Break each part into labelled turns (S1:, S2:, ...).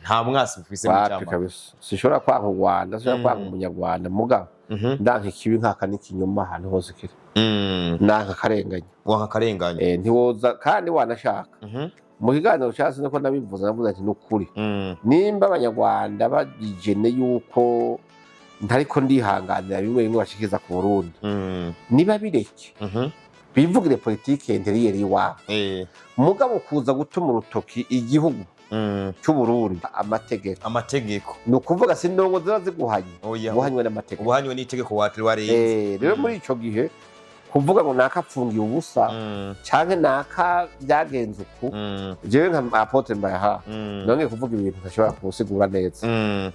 S1: nta mwasi mfise mu
S2: wapi
S1: cyama
S2: kabisa sishobora kwanga u Rwanda sishobora kwanga umunyarwanda muga ndanka ikibi nkaka n'ikinyoma ahantu hose kiri nanka karenganya
S1: wanka karenganya
S2: ntiwoza kandi wanashaka mu kiganiro cyase nuko nabivuze navuze ati nukuri nimba abanyarwanda bagijene yuko ntariko ndihanganira bimwe bimwe bashikiza ku Burundi niba bireke bivugire politike interiyeri iwabo mugabo kuza gutuma urutoki igihugu cy'u Burundi amategeko nukuvuga sindongo ziba ziguhanye guhanywe n'amategeko
S1: ubuhanywe n'itegeko warenze
S2: rero muri ico gihe kuvuga ngo nakapfungiye ubusa canke naka byagenze uku jewe nka Apotre Mbayaha none kuvuga ibintu ntashobora kusigura neza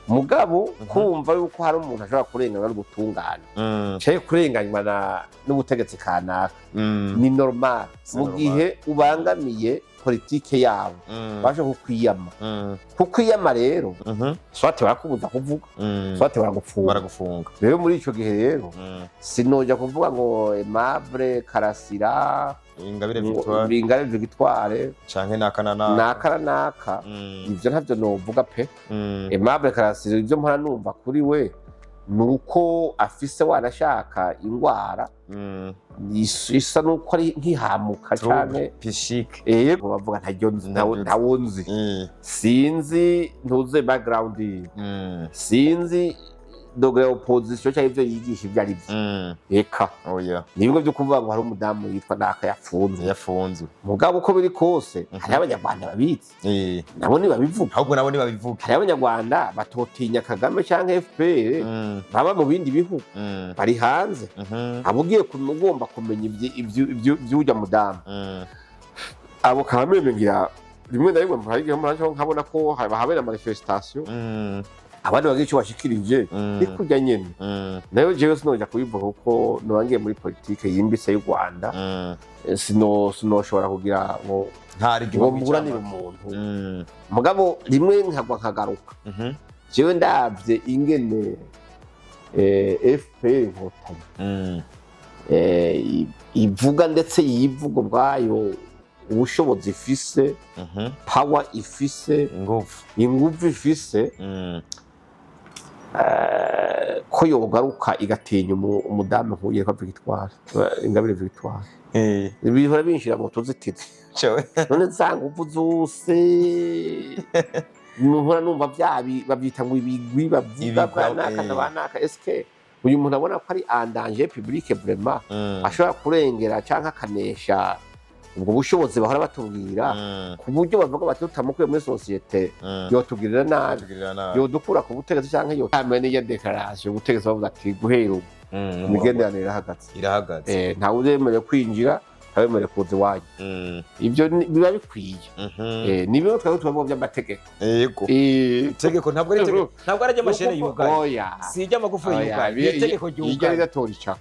S2: mugabo kumva yuko hari umuntu ashobora kurengana no gutungana cyaye kurenganywa n'ubutegetsi kanaka ni normal mu gihe ubangamiye politike yabo baje kukwiyama rero swate barakubuza kuvuga swate baragufunga rero muri ico gihe rero sinoja kuvuga ngo Aimable Karasira Ingabire Victoire
S1: canke naka
S2: ivyo ntavyo novuga pe Aimable Karasira ivyo mpora numva kuri we nuko afise wanashaka ingwara isa nuko ari nkihamuka cyane
S1: psychique
S2: yego bavuga ntawonzi sinzi ntuze background sinzi dogere opposition cyangwa ivyo yigisha ibyo ari byo eka ni bimwe byo kuvuga ngo hari umudamu yitwa naka yafunzwe mugabo uko biri kose hari abanyarwanda babitse nabo ni babivuga
S1: ahubwo nabo ni babivuga
S2: hari abanyarwanda batotinya Kagame cyangwa FPR baba mu bindi bihugu bari hanze abugiye kumugomba kumenya iby'ujya mudamu abo kameme ngira rimwe na rimwe nkabona ko habera manifestation abandi bagiye cyo bashikirije ikujya nyene nayo jewe sinoja kubivuga kuko nobangiye muri politike yimbise y'u Rwanda sinoshobora kugira ngo mburanire umuntu mugabo rimwe nkagwa nkagaruka jewe ndavye ingene FPR Inkotanyi ivuga ndetse yivuga ubwayo ubushobozi ifise power ifise ingufu ifise ko yogaruka igatinya umudamu nkuye kwa Victoire Ingabire Victoire bihora binshira mu tuzitizi none nsanga uvu zose muhora numva babyita ngo ibigwi babyiga banaka eske uyu muntu abona ko ari en danger public vraiment ashobora kurengera canka akanesha ubwo bushobozi bahora batubwira ku buryo bavuga bati tutamukuye muri societe yotugirira nabi yodukura ku butegetsi canke yotamwe n'iyo declaration ubutegetsi bavuga ati guhera ubu imigenderanire irahagaze ntawe uzemerewe kwinjira ntawemerewe kuza iwanyu ibyo biba bikwiye ni bimwe twari tubavuga by'amategeko
S1: yego itegeko ntabwo ari itegeko ntabwo ari ry'amashene yugaye si iry'amagufuri yugaye itegeko ryugaye
S2: ridatora icaka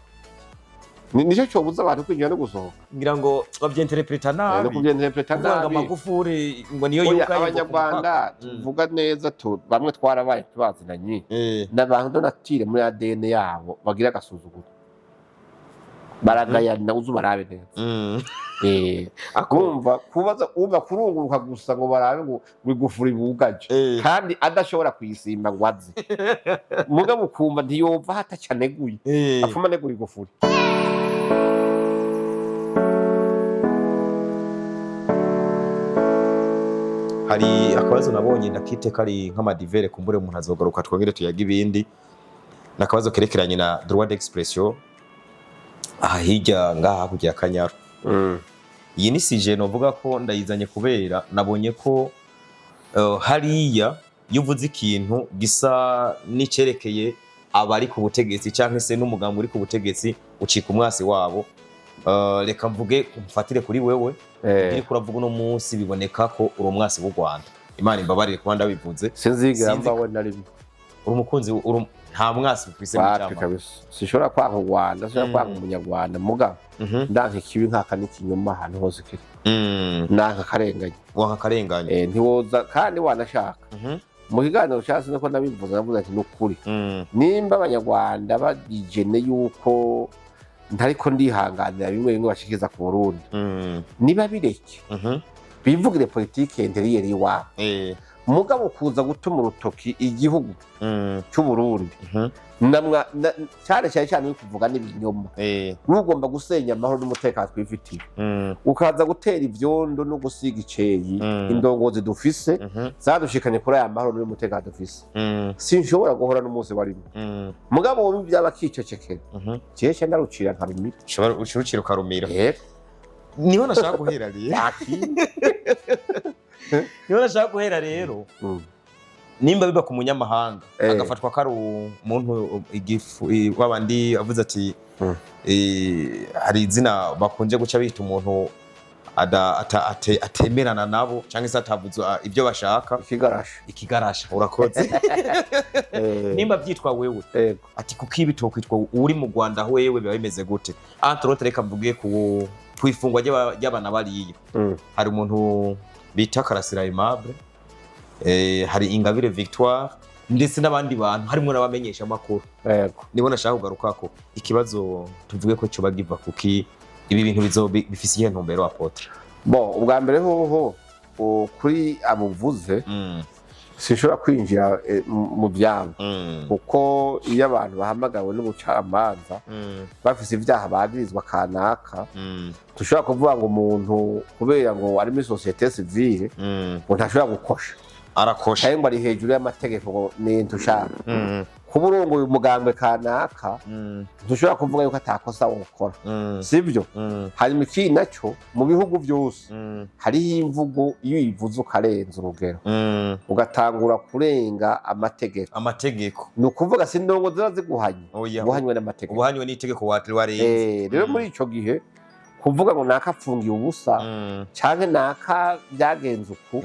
S2: nicyo cyobuza abantu kwinjira no gusohoka
S1: ngira ngo babyenterpreta nabi
S2: kuvuga
S1: amagufuri ngo niyo yugaye
S2: abanyarwanda tuvuga neza bamwe twarabaye tubazinanye n'abantu donatire muri ADN yabo bagira agasuzuguro baragayana uzu barabe neza akumva kubaza kurunguruka gusa ngo barabe ngo bigufuri bugaje kandi adashobora kuyisimba ngo azi mugabo ukumva ntiyova hatacyaneguye afuma negura igufuri
S1: hari akabazo nabonye ndakite kari nk'amadivere kumbure umuntu azogaruka twongere tuyaga ibindi nakabazo kerekeranye na droit d'expression hirya ngaha kugira Akanyaru iyi ni sije novuga ko ndayizanye kubera nabonye ko hariya yuvuze ikintu gisa n'icerekeye abari ku butegetsi cyangwa se n'umugambi uri ku butegetsi ucika umwasi wabo reka mvuge umfatire kuri wewe iri kuravuga no munsi biboneka ko uri umwasi w'u Rwanda Imana imbabarire kuba ndabivuze
S2: sinzigira mbawe narimo
S1: uri umukunzi nta mwasi ufise mu cyama
S2: sishobora kwanga u Rwanda sishobora kwanga umunyarwanda muga ndanka ikibi nkaka n'ikinyoma ahantu hose kiri nanka karenganya
S1: wanka karenganya
S2: ntiwoza kandi wanashaka mu kiganiro cyase nuko nabivuze navuze ati nukuri nimba abanyarwanda bagijene yuko ntariko ndihanganira bimwe bimwe bashikiza ku Burundi niba bireke bivugire politike interiyeri iwabo mugabo kuza gutuma urutoki igihugu cy'u Burundi cyane cyane yo kuvuga n'ibinyoma ugomba gusenya amahoro n'umutekano twifitiye ukaza gutera ivyondo no gusiga iceyi indongozi dufise zadushikanye kuri aya mahoro n'umutekano dufise sinshobora guhora n'umunsi warimo mugabo wowe byaba kicecekera cyeshe ndarucira nkarumira
S1: ushobora urucira ukarumira niho nashaka guhera rero niho nashaka guhera rero nimba biba ku munyamahanga agafatwa kari umuntu igifu wabandi avuze ati hari izina bakunje guca bita umuntu atemerana nabo cyangwa se atavuze ibyo bashaka ikigarasha urakoze nimba byitwa wewe ati kuki bitokwitwa uri mu Rwanda wewe biba bimeze gute antrote reka mvuge ku ifungwa ry'abana bariye hari umuntu bita Karasira Aimable hari Ingabire Victoire ndetse n'abandi bantu harimo n'abamenyesha makuru nibo nashaka kugaruka ko ikibazo tuvuge ko cyo bagiva kuki ibi bintu bifisiye ntumbero Apotre
S2: ubwa mbere hoho kuri abuvuze sinshobora kwinjira mu byabo kuko iyo abantu bahamagawe n'ubucamanza bafise ibyaha bagirizwa kanaka dushobora kuvuga ngo umuntu kubera ngo ari muri societe civile ngo ntashobora gukosha
S1: arakosha
S2: cyangwa ari hejuru y'amategeko n'intu ushaka kuba urongoye umugambwe kanaka dushobora kuvuga yuko atakosa wokora sibyo hanyuma ikindi nacyo mu bihugu byose hariho imvugo iyo uyivuze ukarenza urugero ugatangura kurenga amategeko ni ukuvuga si ndongo ziba ziguhanye guhanywe n'amategeko
S1: ubuhanywe n'itegeko warenze
S2: rero muri icyo gihe kuvuga ngo naka apfungiye ubusa cyangwa naka byagenze uku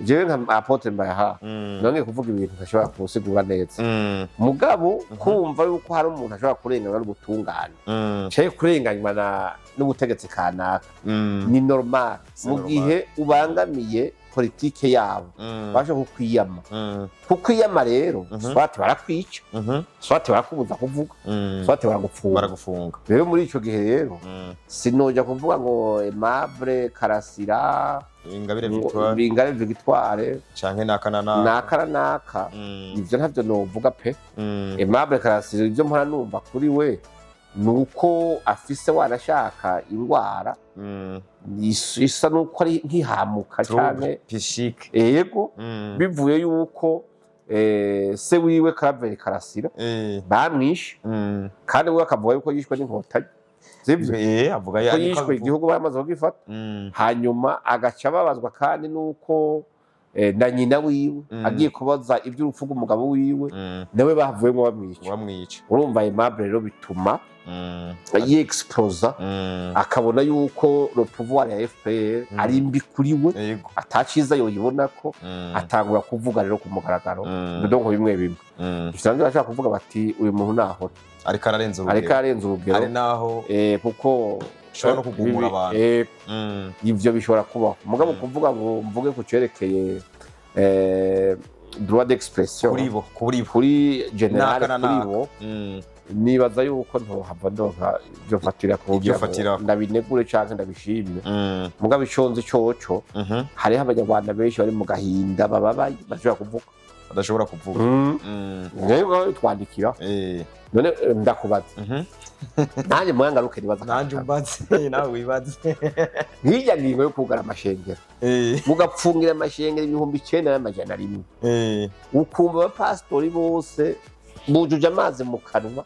S2: jewe nka Apotre Mbayaha none kuvuga ibintu ntashobora kusigura neza mugabo kumva yuko hari umuntu ashobora kurengana n'ubutungane cyaye kurenganywa n'ubutegetsi kanaka ni normal mu gihe ubangamiye politike yabo baje kukwiyama kukwiyama rero swati barakwica swati barakubuza kuvuga swati baragufunga rero muri ico gihe rero sinoja kuvuga ngo Aimable Karasira Ingabire Victoire
S1: canke
S2: naka ivyo ntavyo novuga pe Aimable Karasira ivyo mpora numva kuri we nuko afise wanashaka ingwara isa nuko ari nkihamuka cyane
S1: psychique
S2: yego bivuye yuko se wiwe Claver Karasira bamwishe kandi we akavuga yuko yishwe n'inkotanyi sibyo
S1: avuga
S2: ko yishwe igihugu bamaze kugifata hanyuma agaca babazwa kandi nuko na nyina wiwe agiye kubaza iby'urupfu rw'umugabo wiwe nawe bavuyemo bamwica urumva Aimable rero bituma yexplosa akabona yuko le pouvoir ya FPR ari mbi kuri we ataciza yoyibona ko atangura kuvuga rero ku mugaragaro ndongo bimwe bisanzwe ashaka kuvuga bati uyu muntu naho
S1: ariko ararenza
S2: urugero
S1: ari naho
S2: kuko
S1: shobora no kugumura abantu
S2: ivyo bishobora kubaho mugabo kuvuga ngo mvuge ku cerekeye droit d'expression kuri general kuribo nibaza yuko ntohava ndonka ibyo fatira ko ndabinegure canke ndabishimye mugabo iconze coco hariho abanyarwanda benshi bari mu gahinda bababaye
S1: badashobora kuvuga
S2: rero twandikira none ndakubaza nanjye mwangaruke nibaza
S1: nanjye umbaze nawe wibaze
S2: nk'ijya ngingo yo kugara amashengero mugapfungira amashengero 9,100 ukumva abapasitori bose bujuje amazi mu kanwa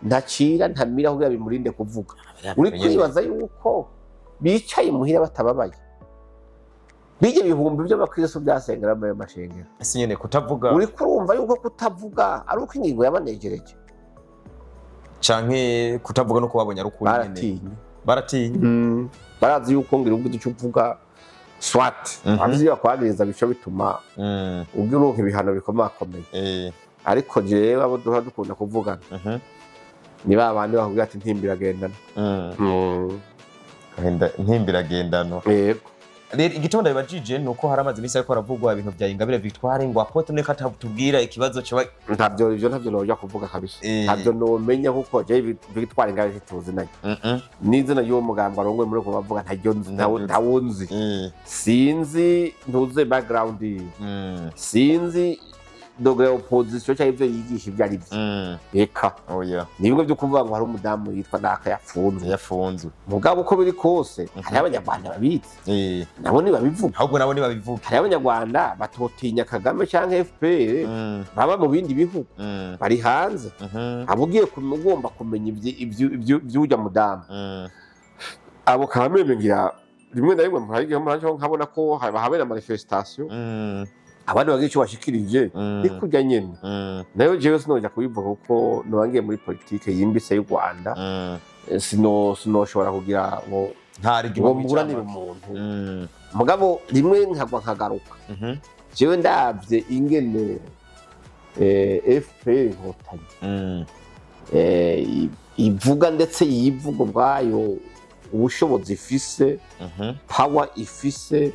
S2: ntacira ntamira kugira bimurinde kuvuga uri kwibaza yuko bicaye muhira batababaye bije bihumbi by'abakristo byasengera mu mashengero
S1: ese nyene kutavuga
S2: uri kurumva yuko kutavuga ari uko ingingo yabanegereje
S1: canke kutavuga no kubabonye ari ukuri
S2: nyene
S1: baratinye
S2: barazi yuko ngira ubwo duce uvuga swat abizi yakwagiriza bico bituma ubwo uronka ibihano bikomakomeye ariko jewe abo duha dukunda kuvugana ni babandi bakubwira ati ntimbiragendana
S1: ntimbiragendano
S2: yego
S1: rero igitondo bibajije nuko hari amazi misi ariko aravugwa ibintu bya Ingabire Victoire ngo Apotre neka tatubwira ikibazo cyo
S2: ivyo ntavyo noja kuvuga kabisa ntavyo nomenya kuko je Victoire Ingabire tuzinanye n'izina y'uwo mugambwe arongwe muri ko bavuga ntajyo ntawunzi sinzi ntuze background sinzi dogere opposition cyangwa ivyo yigisha ibyo ari byo eka ni bimwe byo kuvuga ngo hari umudamu yitwa naka yafunzwe mugabo uko biri kose hari abanyarwanda babitse nabo ni babivuga
S1: ahubwo nabo ni babivuga
S2: hari abanyarwanda batotinya Kagame cyangwa FPR baba mu bindi bihugu bari hanze abugiye kumugomba kumenya iby'ujya mudamu abo kameme ngira rimwe na rimwe nkabona ko habera manifestation abandi bagiye cyo bashikirije ikujya nyene nayo jewe sinoja kubivuga kuko nobangiye muri politique yimbise y'u Rwanda sinoshobora kugira ngo
S1: ntari gibo
S2: muburanira umuntu mugabo rimwe nkagwa nkagaruka jewe ndavye ingene FPR Inkotanyi ivuga ndetse yivuga ubwayo ubushobozi ifise power ifise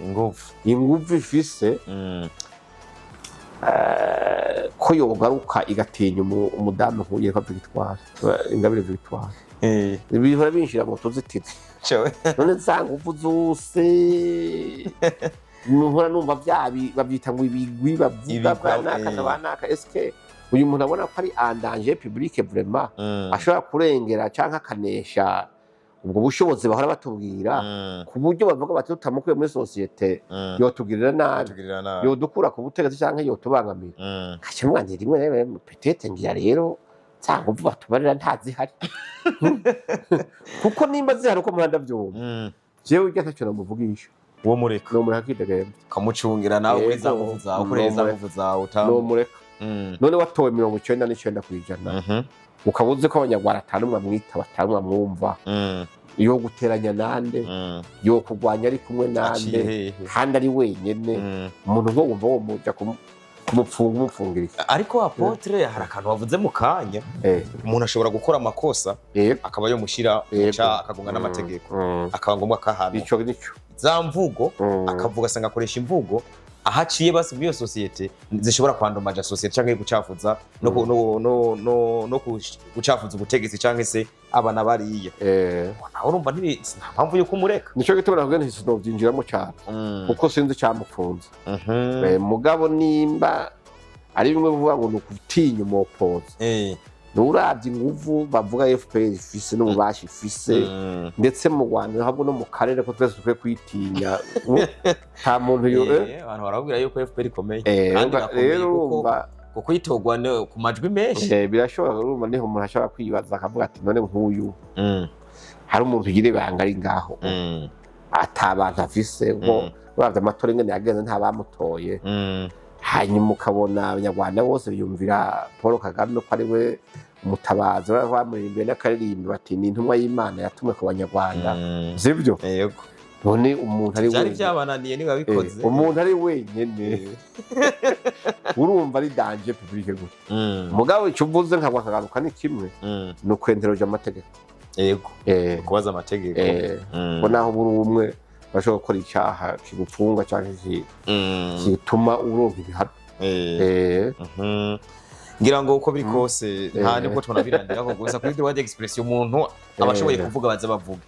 S2: ingufu ifise ko yogaruka igatinya umudamu nkuye kwa Victoire Ingabire Victoire bihora binshira mu tuzititi none zanga uvu zose nuhora numva babyita ngo ibigwi bavuga banaka eske uyu muntu abona ko ari danger public vraiment ashobora kurengera canka kanesha ubwo bushobozi bahora batubwira ku buryo bavuga bati tutamukuye muri societe yotugirira nabi yodukura ku butegetsi canke yotubangamira kacimwanira rimwe petete ngira rero cyangwa uvuga tubarira ntazihari kuko nimba zihari uko muhanda byumva jewe ujya ntacyo namuvugisha
S1: uwo mureka
S2: no muri hakidegembye
S1: kamucungira nawe kuri za nguvu zawe kureza nguvu zawe
S2: no mureka none watowe 99% ukabuze ko abanyarwanda atanumwe mwita batanumwe mwumva yo guteranya nande yo kugwanya ari kumwe nande kandi ari wenyene umuntu nko wumva wo muja kumupfungira
S1: ariko Apotre hari akantu wavuze mu kanya umuntu ashobora gukora amakosa akaba yo mushira akagunga n'amategeko akaba ngombwa kahana
S2: ico nico
S1: za mvugo akavuga sanga akoresha imvugo ahaciye basi muri iyo societe zishobora kwandomaja societe canke gucafuza no gucafuza ubutegetsi canke se abana bariye naho urumva mpamvu yuko umureka
S2: nico gitubona kugira nti sinovyinjiramo cyane kuko sinzi cyamufunza mugabo nimba ari bimwe bivuga ngo nukutinya umupoza nuravye inguvu bavuga FPR ifise n'ububasha ifise ndetse mu Rwanda habwo no mu karere ko twese tukwiye kwitinya nta muntu
S1: abantu barabwira yuko FPR ikomeye
S2: kandi rero
S1: kuko yitogwa ku majwi menshi
S2: birashobora urumva niho umuntu ashobora kwibaza akavuga ati none nk'uyu hari umuntu yire banga ari ngaho atabantu afise ngo uravye amatora ingene yagenze nta bamutoye hanyuma ukabona abanyarwanda bose biyumvira Paul Kagame ko ari we umutabazi bamuririmbiye n'akaririmbi bati ni intumwa y'Imana yatumwe ku banyarwanda sivyo
S1: yego
S2: none umuntu ari
S1: byari byabananiye niba bikoze
S2: umuntu ari wenyene urumva ari danger public gute mugabo icyo uvuze nkagwa nkagaruka ni kimwe no kwenderoje amategeko
S1: yego kubaza amategeko
S2: ko naho buri umwe bashobora gukora icyaha kigufunga cyangwa kituma uronka ibihano
S1: ngira ngo uko biri kose nta nibwo tunabirandira ko gusa kuri Droit d'Expression umuntu abashoboye kuvuga baza bavuga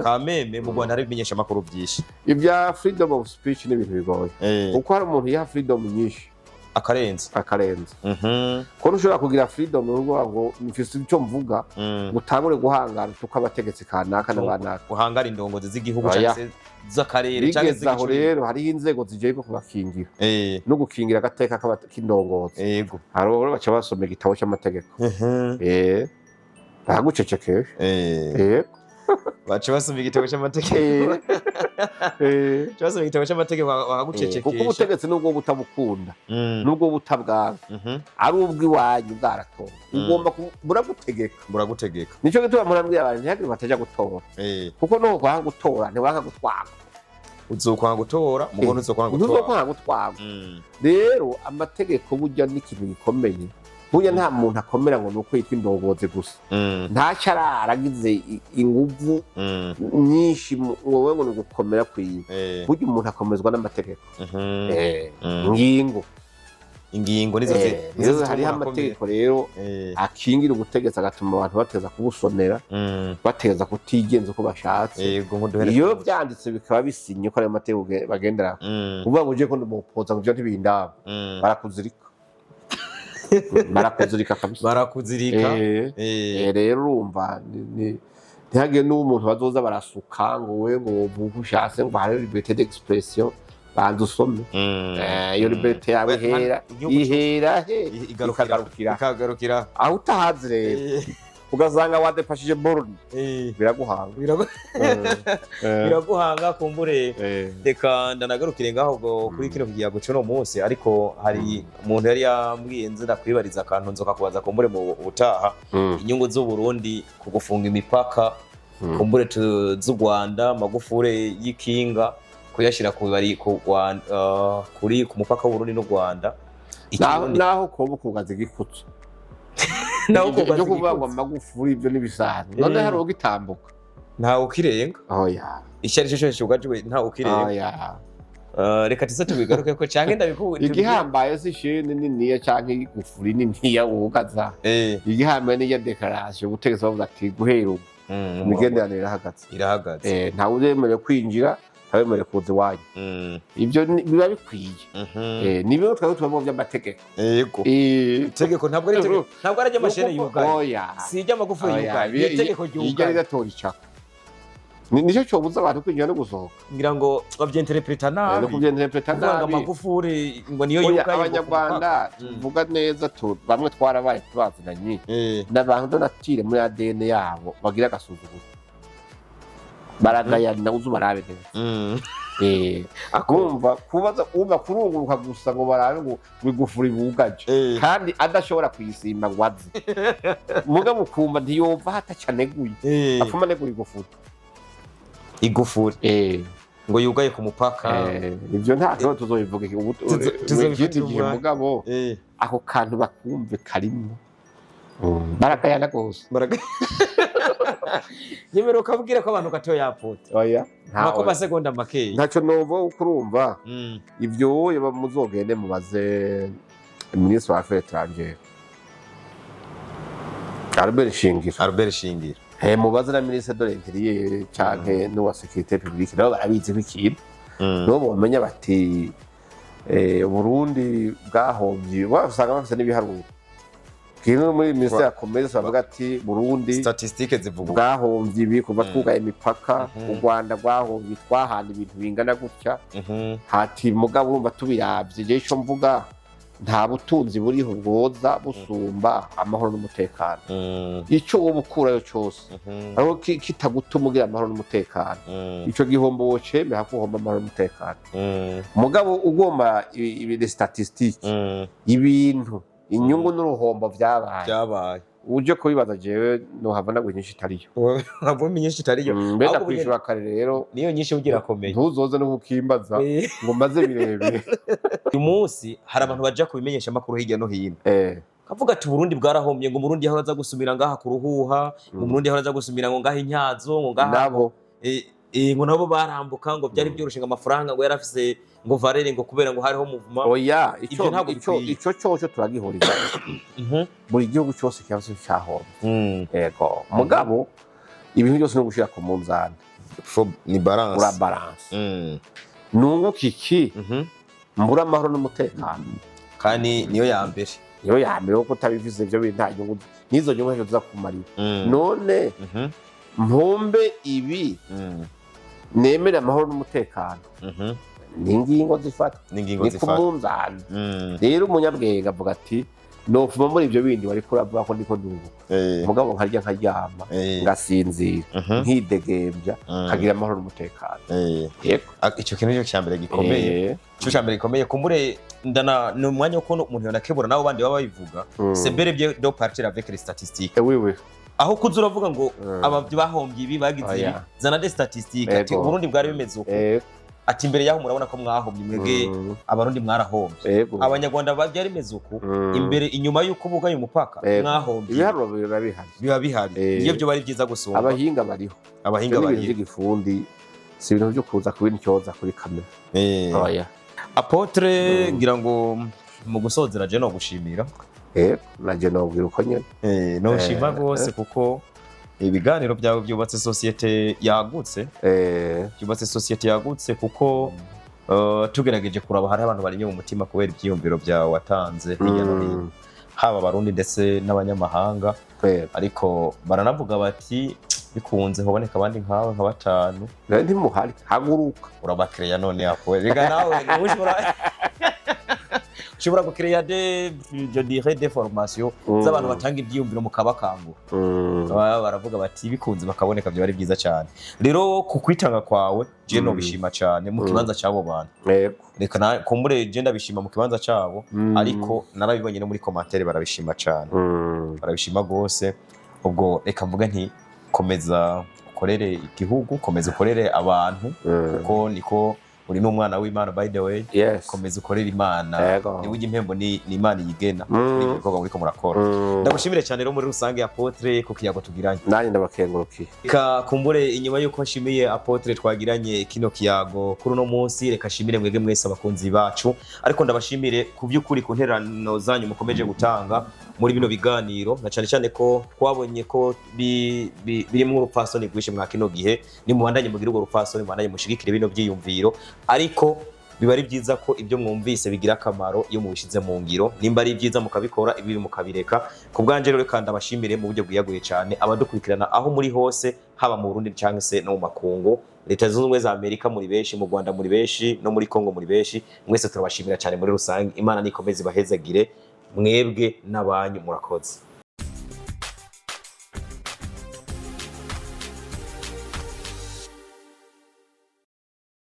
S1: kameme mu Rwanda hari ibimenyesha makuru byinshi
S2: ibya freedom of speech n'ibintu bigoye kuko hari umuntu ya freedom nyinshi
S1: akarenze
S2: ko ushobora kugira freedom ngo mfise icyo mvuga gutangure guhangana tuko abategetsi kanaka n'abanaka
S1: guhangara indongozi z'igihugu cyangwa z'akarere cyangwa
S2: z'igihugu rero hari inzego zijeye ko kubakingira no gukingira agateka k'indongozi yego haro baca basoma igitabo cy'amategeko bagucecekesha
S1: baca basoma igitabo cy'amategeko cyose igitabo cy'amategeko bakagucecekesha
S2: kuko ubutegetsi nubwo butabukunda nubwo butabwanga ari ubw'iwanyu bwaratora ugomba buragutegeka nico gituma murambwira abantu ntihagire bataja gutora kuko no kwanga gutora ntiwanga gutwara
S1: uzokwanga gutora mugono uzokwanga
S2: gutwara rero amategeko burya n'ikintu gikomeye burya nta muntu akomera ngo nuko yitwa indongozi gusa ntacyo aragize inguvu nyinshi wowe ngo ni ugukomera kwiwe burya umuntu akomezwa n'amategeko
S1: ingingo nizo
S2: hariho amategeko rero akingira ubutegetsi agatuma abantu bateza kubusonera bateza kutigenza uko bashatse iyo byanditse bikaba bisinye ko ayo mategeko bagendera uvuga ngo uje ko ndumupoza ngo byo ntibindaba barakuzirika kabisa rero urumva ntihagire n'umuntu bazoza barasuka ngo we ngo uvuge ushatse ngo hari liberté d'expression banza usome iyo liberté yawe ihera ikagarukira aho utahazi rero ugasanga wadefashije borne
S1: biraguhanga kumbure reka ndanagarukire ngaho kuri kino kiyago cyo no munsi ariko hari umuntu yari yambwiye nzira kwibariza akantu nzoka kubaza kumbure mu butaha inyungu z'u Burundi ku gufunga imipaka kumbure z'u Rwanda magufure y'ikinga kuyashira kuri ku mupaka w'u Burundi n'u Rwanda
S2: naho kobo kugaza gikutse naho kuvuga ngo magufuri ibyo nibisanzwe none hari ugitambuka
S1: nta ukirenga icyari cyo cyose ugaje nta ukirenga reka tisa tubigaruke ko canke ndabikubwira
S2: igihambaye si shene niniya canke igufuri niniya ugaza igihambaye ni ya declaration gutegeza bavuga ati guhera ubu imigenderanire irahagaze nta uzemerewe kwinjira ntabemere kuza iwanyu ibyo biba bikwiye nibyo twari tubamo by'amategeko
S1: itegeko ntabwo ari ry'amashene yugaye si iry'amagufuri yugaye itegeko
S2: ryugaye rigatora icaka nicyo cyobuza abantu kwinjira no gusohoka
S1: ngira ngo babyenterpreta nabi amagufuri ngo niyo yugaye
S2: abanyarwanda tuvuga neza bamwe twarabaye tubazinanye n'abantu donatire muri ADN yabo bagira agasuzuguro baragayana uzu barabe neza akumva kubaza kurunguruka gusa ngo barabe ngo bigufuri bugaje kandi adashobora kuyisimba ngo azi mugabo ukumva ntiyova hatacaneguye afuma negura igufuri ngo yugaye ku mupaka ibyo nta cyo tuzobivuga tuzobivuga mugabo ako kantu bakumve karimo baragayana gose
S1: nyemero ukabwira ko abantu gato yapfuta ntako masegonda makeya
S2: ntacyo novo ukurumva ibyo wowe muzogende mubaze ministre wa affaires étrangères Albert Shingiro mubaze na ministre de l'intérieur canke n'uwa sécurité publique nabo barabizi b'ikintu no bomenya bati Burundi bwahombye wasanga bafite n'ibiharuro kino muri ministre ya commerce bavuga ati Burundi
S1: statistiques zivuga
S2: bwahombye ibi kuva twugaye imipaka u Rwanda bwahombye twahana ibintu bingana gutya hati mugabo urumva tubiravye je ico mvuga nta butunzi buriho bwoza busumba amahoro n'umutekano ico wo bukurayo cyose aho kitagutuma ugira amahoro n'umutekano ico gihombo wocembe hakuhomba amahoro n'umutekano mugabo ugomba ibi statistiques ibintu inyungu n'uruhombo byabaye uje kubibaza jewe no havana ngo nyinshi itariyo
S1: havuma nyinshi itariyo
S2: mbenda kwishura kare rero
S1: niyo nyinshi ugira komeye
S2: ntuzoze no gukimbaza ngo maze birebire
S1: uyu munsi hari abantu baje kubimenyesha makuru hirya no hino kavuga ati Burundi bwarahombye ngo Burundi yaho aza gusumira ngaha kuruhuha ngo Burundi yaho aza gusumira ngo ngaha inyazo ngo ngaha
S2: nabo
S1: ngo nabo barambuka ngo byari byoroshinga amafaranga ngo yarafise ngo varere ngo kubera ngo hariho muvuma
S2: ico cyo turagihuriza buri gihugu cyose cyavuse cyahomba yego mugabo ibintu byose no gushira ku munzana
S1: ni balance
S2: ura balance nungu kiki mbura amahoro n'umutekano
S1: kandi niyo ya mbere
S2: uko utabivuze ibyo bintu nta nyungu nizo nyungu ejo tuzakumarira none mpombe ibi nemera amahoro n'umutekano n'ingingo zifata ni ku munzani rero umunyabwenge avuga ati nofuma muri ibyo bindi wari kuravuga ko ndiko ndubu mugabo nkarya nkaryama ngasinzira nkidegembya kagira amahoro n'umutekano
S1: yego icyo kintu cyo cyambere gikomeye cyo cyambere gikomeye kumbure ndana no mwanya uko umuntu yanakebura nabo bandi baba bivuga c'est bel et bien de partir avec les statistiques aho kuza uravuga ngo abavyi bahombye ibi bagize zana des statistiques ati Burundi bwari bimeze uko ati imbere yaho murabona ko mwahomye mwebwe abarundi mwarahombye abanyarwanda babyari meze uku imbere inyuma y'uko bugaye umupaka mwahombye
S2: ibiharuro
S1: biba bihari iyo byo bari byiza gusumba
S2: abahinga bariho igifundi si ibintu byo kuza kubintyoza kuri kamera
S1: oya Apotre ngira ngo mu gusozera je no gushimira
S2: naje no bwira uko nyene
S1: no shima rwose kuko ibiganiro byawe byubatse societe yagutse byubatse societe yagutse kuko tugerageje kuraba hari abantu bari mu mutima kubera ibyiyumviro byawe watanze hirya no hino haba abarundi ndetse n'abanyamahanga ariko baranavuga bati bikunze hoboneka abandi nkawe nka batanu
S2: ndi muhari haguruka
S1: urabakireya none yakowe biga nawe ushobora gukireya je dirais des formations z'abantu batanga ibyiyumviro mu kabakangura baravuga bati bikunze bakaboneka byo bari byiza cyane rero ku kwitanga kwawe je no bishima cyane mu kibanza cyabo bantu reka kumbure je ndabishima mu kibanza cyabo ariko narabibonye no muri commentaire barabishima cyane barabishima gose ubwo reka mvuga nti komeza ukorere igihugu komeza ukorere abantu kuko niko uri n'umwana w'Imana by the way komeza ukorera Imana ni burya impembo ni Imana yigena muri bikorwa muri ko murakora ndagushimire cyane rero muri rusange Apotre ku kiyago tugiranye
S2: nanye ndabakengurukiye
S1: ka kumbure inyuma yuko nshimiye Apotre twagiranye kino kiyago kuri no munsi reka shimire mwege mwese abakunzi bacu ariko ndabashimire ku by'ukuri ku nterano zanyu mukomeje gutanga muri bino biganiro na cyane cyane ko twabonye ko birimo urupfasoni rwishe mwa kino gihe ni mubandanye mugira urwo rupfasoni mubandanye mushigikire bino byiyumviro ariko biba ari byiza ko ibyo mwumvise bigira akamaro iyo mubishize mu ngiro nimba ari byiza mukabikora ibi mukabireka ku bwanje rero kandi abashimire mu buryo bwiyaguye cyane abadukurikirana aho muri hose haba mu Burundi cyangwa se no mu makungu Leta Zunze Ubumwe za Amerika muri benshi mu Rwanda muri benshi no muri Kongo muri benshi mwese turabashimira cyane muri rusange Imana nikomeze ibahezagire mwebwe n'abanyu murakoze